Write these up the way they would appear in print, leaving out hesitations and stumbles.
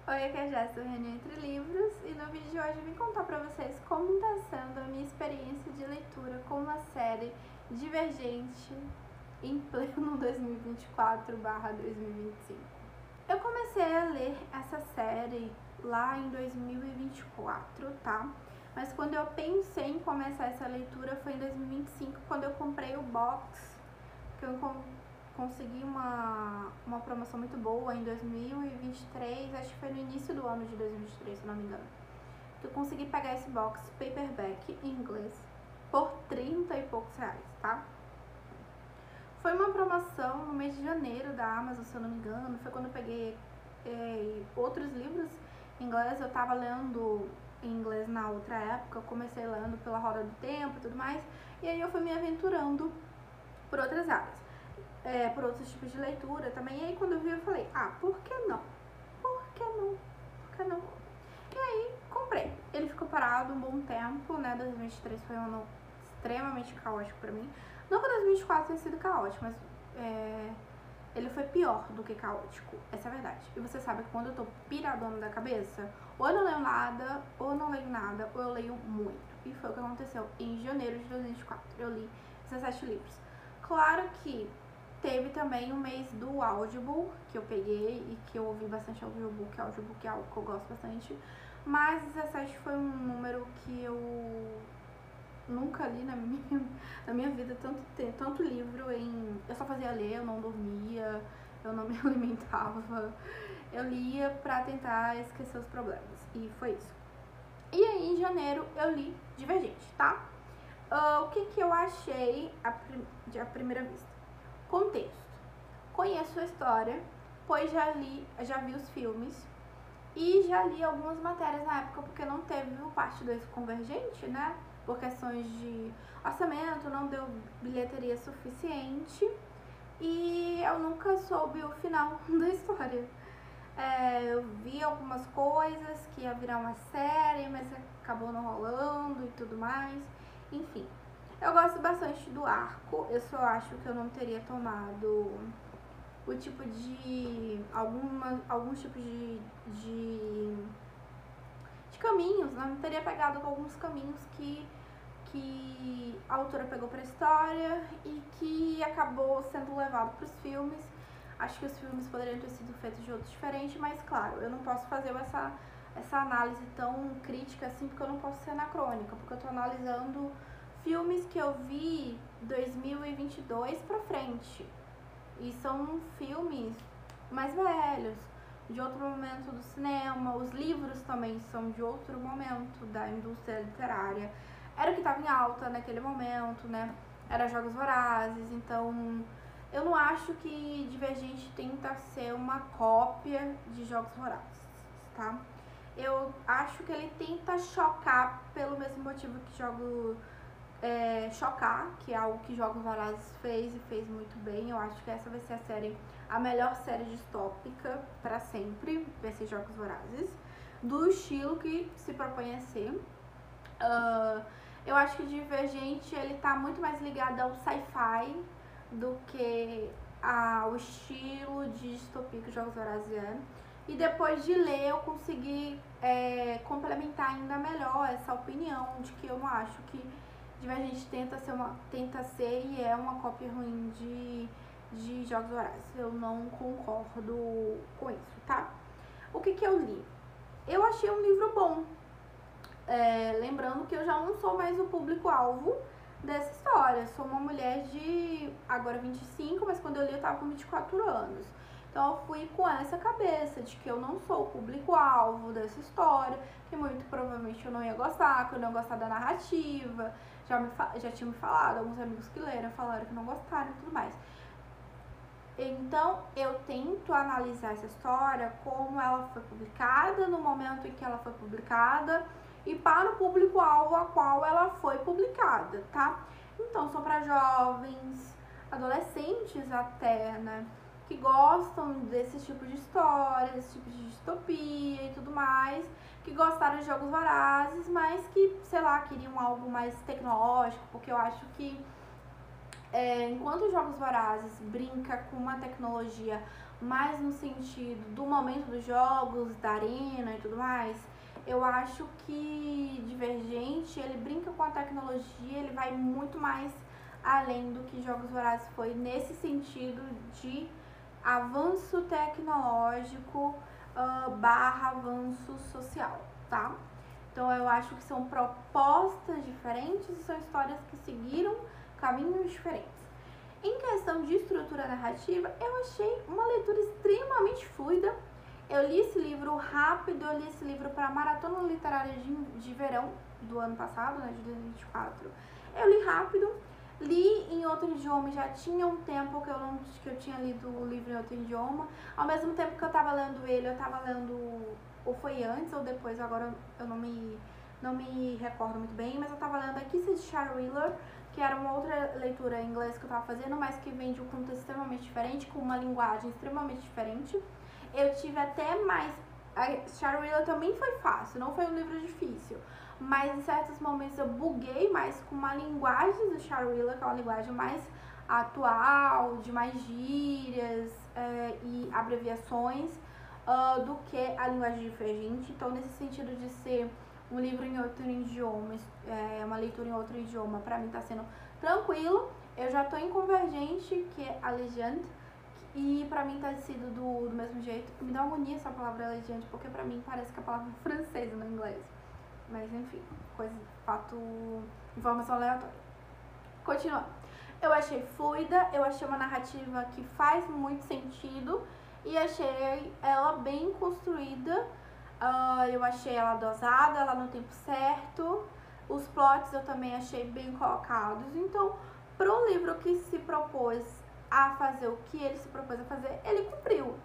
Oi, aqui é a Jéssica do Reunião Entre Livros e no vídeo de hoje eu vim contar pra vocês como está sendo a minha experiência de leitura com uma série Divergente em pleno 2024/2025. Eu comecei a ler essa série lá em 2024, tá? Mas quando eu pensei em começar essa leitura foi em 2025, quando eu comprei o box, que eu consegui uma promoção muito boa em 2023, acho que foi no início do ano de 2023, se não me engano. Eu consegui pegar esse box paperback em inglês por 30 e poucos reais, tá? Foi uma promoção no mês de janeiro da Amazon, se eu não me engano. Foi quando eu peguei outros livros em inglês. Eu tava lendo em inglês na outra época, eu comecei lendo pela Roda do Tempo e tudo mais. E aí eu fui me aventurando por outras áreas. Por outros tipos de leitura também. E aí quando eu vi eu falei, por que não? Por que não? Por que não? E aí comprei. Ele ficou parado um bom tempo, né? 2023 foi um ano extremamente caótico pra mim. Não que 2024 tenha sido caótico, mas ele foi pior do que caótico. Essa é a verdade. E você sabe que quando eu tô piradona da cabeça, ou eu não leio nada, ou eu não leio nada, ou eu leio muito. E foi o que aconteceu em janeiro de 2024. Eu li 17 livros. Claro que teve também o mês do Audible, que eu peguei e que eu ouvi bastante audiobook é algo que eu gosto bastante. Mas 17 foi um número que eu nunca li na minha vida tanto livro eu só fazia ler, eu não dormia, eu não me alimentava. Eu lia pra tentar esquecer os problemas. E foi isso. E aí, em janeiro, eu li Divergente, tá? O que eu achei à primeira vista? Contexto. Conheço a história, pois já vi os filmes e já li algumas matérias na época, porque não teve o parte 2 Convergente, né? Por questões de orçamento, não deu bilheteria suficiente e eu nunca soube o final da história. Eu vi algumas coisas que ia virar uma série, mas acabou não rolando e tudo mais. Enfim, eu gosto bastante do arco, eu só acho que eu não teria tomado o tipo de... alguns tipos de caminhos, não teria pegado alguns caminhos que a autora pegou pra história e que acabou sendo levado pros filmes. Acho que os filmes poderiam ter sido feitos de outro diferente, mas claro, eu não posso fazer essa análise tão crítica assim, porque eu não posso ser anacrônica, porque eu tô analisando filmes que eu vi 2022 pra frente. E são filmes mais velhos, de outro momento do cinema. Os livros também são de outro momento da indústria literária. Era o que estava em alta naquele momento, né? Era Jogos Vorazes, então eu não acho que Divergente tenta ser uma cópia de Jogos Vorazes, tá? Eu acho que ele tenta chocar pelo mesmo motivo que chocar, que é algo que Jogos Vorazes fez e fez muito bem. Eu acho que essa vai ser a melhor série distópica pra sempre, vai ser Jogos Vorazes, do estilo que se propõe a ser. Eu acho que Divergente ele tá muito mais ligado ao sci-fi do que ao estilo de distopia que Jogos Vorazes é. E depois de ler eu consegui complementar ainda melhor essa opinião de que eu não acho que Divergente tenta ser e é uma cópia ruim de Jogos Vorazes. Eu não concordo com isso, tá? O que eu li? Eu achei um livro bom. Lembrando que eu já não sou mais o público-alvo dessa história. Sou uma mulher de agora 25, mas quando eu li eu tava com 24 anos. Então eu fui com essa cabeça de que eu não sou o público-alvo dessa história, que muito provavelmente eu não ia gostar, que eu não ia gostar da narrativa. Já tinham me falado, alguns amigos que leram falaram que não gostaram e tudo mais. Então eu tento analisar essa história como ela foi publicada, no momento em que ela foi publicada e para o público-alvo a qual ela foi publicada, tá? Então são para jovens, adolescentes até, né? Que gostam desse tipo de história, desse tipo de distopia e tudo mais, que gostaram de Jogos Vorazes, mas que, sei lá, queriam algo mais tecnológico, porque eu acho que enquanto Jogos Vorazes brinca com uma tecnologia mais no sentido do momento dos jogos, da arena e tudo mais, eu acho que Divergente, ele brinca com a tecnologia, ele vai muito mais além do que Jogos Vorazes foi nesse sentido de avanço tecnológico barra avanço social, tá? Então eu acho que são propostas diferentes e são histórias que seguiram caminhos diferentes. Em questão de estrutura narrativa, eu achei uma leitura extremamente fluida. Eu li esse livro rápido, eu li esse livro para a Maratona Literária de Verão do ano passado, né, de 2024. Eu li rápido, li em outro idioma, já tinha um tempo que eu tinha lido o livro em outro idioma. Ao mesmo tempo que eu estava lendo ele, eu estava lendo, ou foi antes ou depois, agora eu não me recordo muito bem, mas eu estava lendo A Kiss de Shara Wheeler, que era uma outra leitura em inglês que eu estava fazendo, mas que vem de um contexto extremamente diferente, com uma linguagem extremamente diferente. Eu tive até mais... A Shara Wheeler também foi fácil, não foi um livro difícil, mas em certos momentos eu buguei mais com uma linguagem do Shara Wheeler, que é uma linguagem mais atual, de mais gírias e abreviações, do que a linguagem Divergente. Então, nesse sentido de ser um livro em outro idioma, uma leitura em outro idioma, pra mim tá sendo tranquilo. Eu já tô em Convergente, que é a Legende, e pra mim tá sido do mesmo jeito. Me dá uma agonia essa palavra Legende, porque pra mim parece que é a palavra francesa no inglês. Mas enfim, informação aleatória. Continuando. Eu achei fluida, eu achei uma narrativa que faz muito sentido e achei ela bem construída. Eu achei ela dosada, ela no tempo certo. Os plots eu também achei bem colocados. Então, para um livro que se propôs a fazer o que ele se propôs a fazer, ele cumpriu.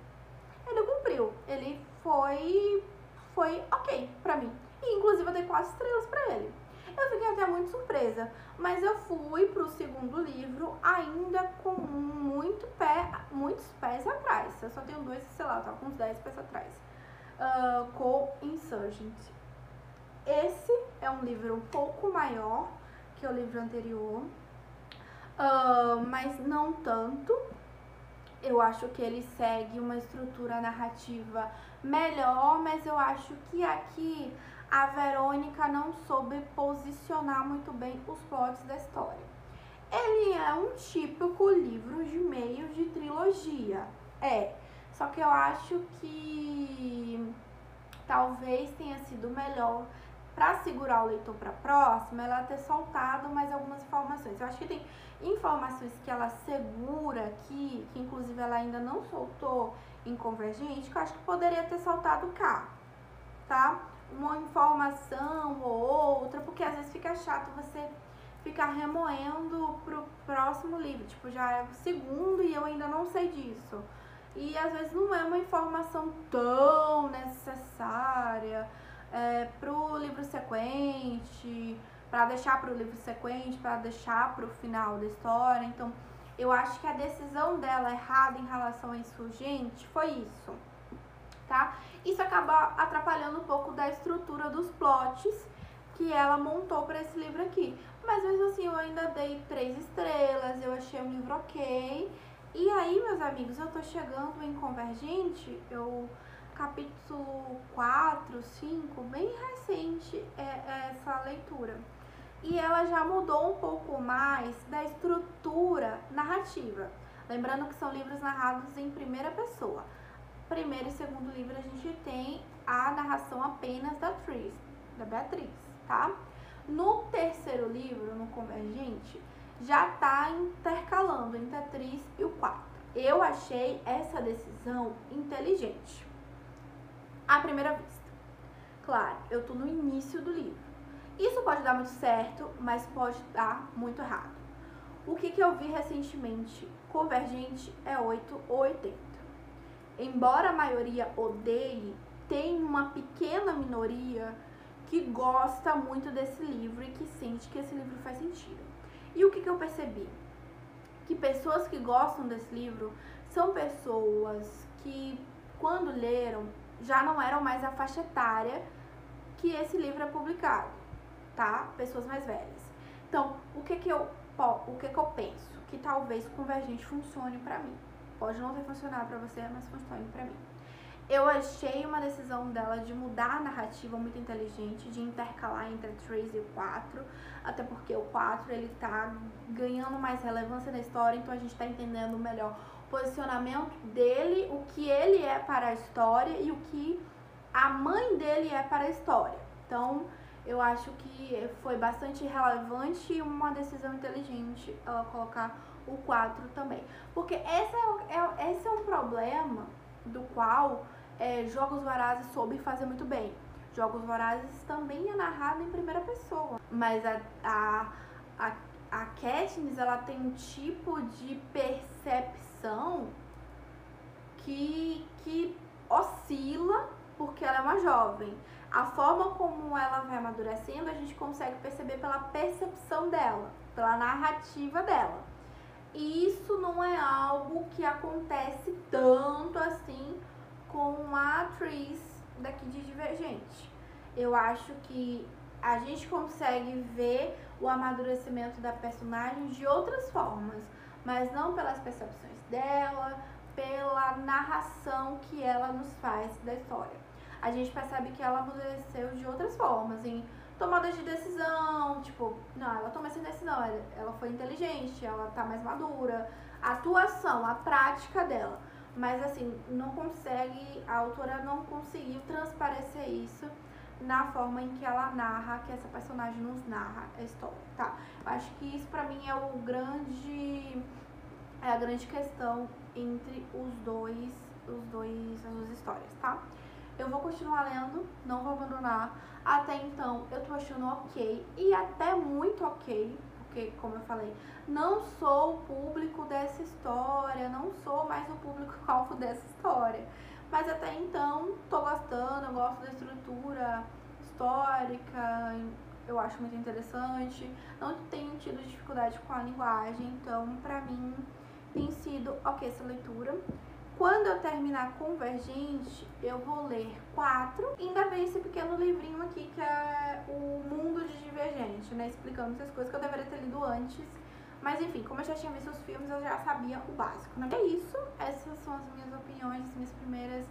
Ele foi ok pra mim. E, inclusive, eu dei 4 estrelas pra ele. Eu fiquei até muito surpresa, mas eu fui pro segundo livro ainda com muitos pés atrás. Eu só tenho 2, sei lá, eu tava com uns 10 pés atrás. Com Insurgent. Esse é um livro um pouco maior que o livro anterior, mas não tanto. Eu acho que ele segue uma estrutura narrativa melhor, mas eu acho que aqui a Verônica não soube posicionar muito bem os plots da história. Ele é um típico livro de meio de trilogia, só que eu acho que talvez tenha sido melhor para segurar o leitor para a próxima, ela ter soltado mais algumas informações. Eu acho que tem informações que ela segura aqui, que inclusive ela ainda não soltou em Convergente, que eu acho que poderia ter soltado cá, tá? Uma informação ou outra, porque às vezes fica chato você ficar remoendo pro próximo livro, tipo, já é o segundo e eu ainda não sei disso. E às vezes não é uma informação tão necessária pro livro sequente, para deixar pro livro sequente, para deixar pro final da história. Então, eu acho que a decisão dela errada em relação a Insurgente foi isso, tá? Isso acaba atrapalhando um pouco da estrutura dos plots que ela montou para esse livro aqui. Mas mesmo assim, eu ainda dei 3 estrelas, eu achei um livro ok. E aí, meus amigos, eu tô chegando em Convergente, capítulo 4, 5, bem recente essa leitura. E ela já mudou um pouco mais da estrutura narrativa. Lembrando que são livros narrados em primeira pessoa. Primeiro e segundo livro a gente tem a narração apenas da Beatriz, tá? No terceiro livro, no Convergente, já tá intercalando entre a Tris e o 4. Eu achei essa decisão inteligente, à primeira vista. Claro, eu tô no início do livro. Isso pode dar muito certo, mas pode dar muito errado. O que eu vi recentemente? Convergente é 8 ou 80. Embora a maioria odeie, tem uma pequena minoria que gosta muito desse livro e que sente que esse livro faz sentido. E o que eu percebi? Que pessoas que gostam desse livro são pessoas que, quando leram, já não eram mais a faixa etária que esse livro é publicado, tá? Pessoas mais velhas. Então, o que eu penso? Que talvez Convergente funcione pra mim. Pode não ter funcionado pra você, mas funciona pra mim. Eu achei uma decisão dela de mudar a narrativa muito inteligente, de intercalar entre 3 e o 4, até porque o 4 ele tá ganhando mais relevância na história, então a gente tá entendendo melhor o posicionamento dele, o que ele é para a história e o que a mãe dele é para a história. Então, eu acho que foi bastante relevante e uma decisão inteligente ela colocar o 4 também. Porque esse é um problema do qual Jogos Vorazes soube fazer muito bem. Jogos Vorazes também é narrado em primeira pessoa, mas a Katniss, ela tem um tipo de percepção que oscila porque ela é uma jovem. A forma como ela vai amadurecendo, a gente consegue perceber pela percepção dela, pela narrativa dela. E isso não é algo que acontece tanto assim com a atriz daqui de Divergente. Eu acho que a gente consegue ver o amadurecimento da personagem de outras formas, mas não pelas percepções dela, pela narração que ela nos faz da história. A gente percebe que ela amadureceu de outras formas, em tomadas de decisão, tipo, não, ela toma essa decisão, ela foi inteligente, ela tá mais madura, a atuação, a prática dela. Mas assim, a autora não conseguiu transparecer isso na forma em que ela narra, que essa personagem nos narra a história, tá? Eu acho que isso pra mim é a grande questão entre as duas histórias, tá? Eu vou continuar lendo, não vou abandonar. Até então, eu tô achando ok, e até muito ok, porque, como eu falei, não sou o público dessa história, não sou mais o público-alvo dessa história. Mas até então, tô gostando, eu gosto da estrutura histórica, eu acho muito interessante. Não tenho tido dificuldade com a linguagem, então, pra mim, tem sido ok essa leitura. Quando eu terminar Convergente, eu vou ler 4. Ainda vem esse pequeno livrinho aqui, que é o Mundo de Divergente, né? Explicando essas coisas que eu deveria ter lido antes. Mas enfim, como eu já tinha visto os filmes, eu já sabia o básico, né? É isso. Essas são as minhas opiniões, as minhas primeiras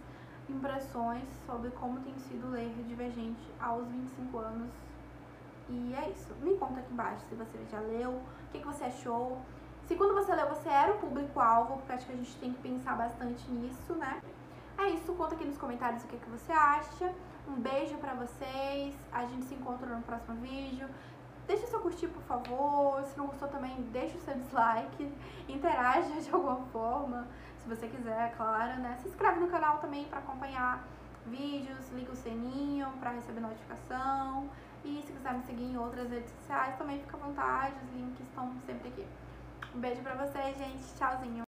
impressões sobre como tem sido ler Divergente aos 25 anos. E é isso. Me conta aqui embaixo se você já leu, o que você achou. Se quando você leu, você era o público-alvo, porque acho que a gente tem que pensar bastante nisso, né? É isso, conta aqui nos comentários o que você acha. Um beijo pra vocês, a gente se encontra no próximo vídeo. Deixa seu curtir, por favor. Se não gostou também, deixa o seu dislike. Interaja de alguma forma, se você quiser, claro, né? Se inscreve no canal também pra acompanhar vídeos, liga o sininho pra receber notificação. E se quiser me seguir em outras redes sociais, também fica à vontade, os links estão sempre aqui. Um beijo pra vocês, gente. Tchauzinho.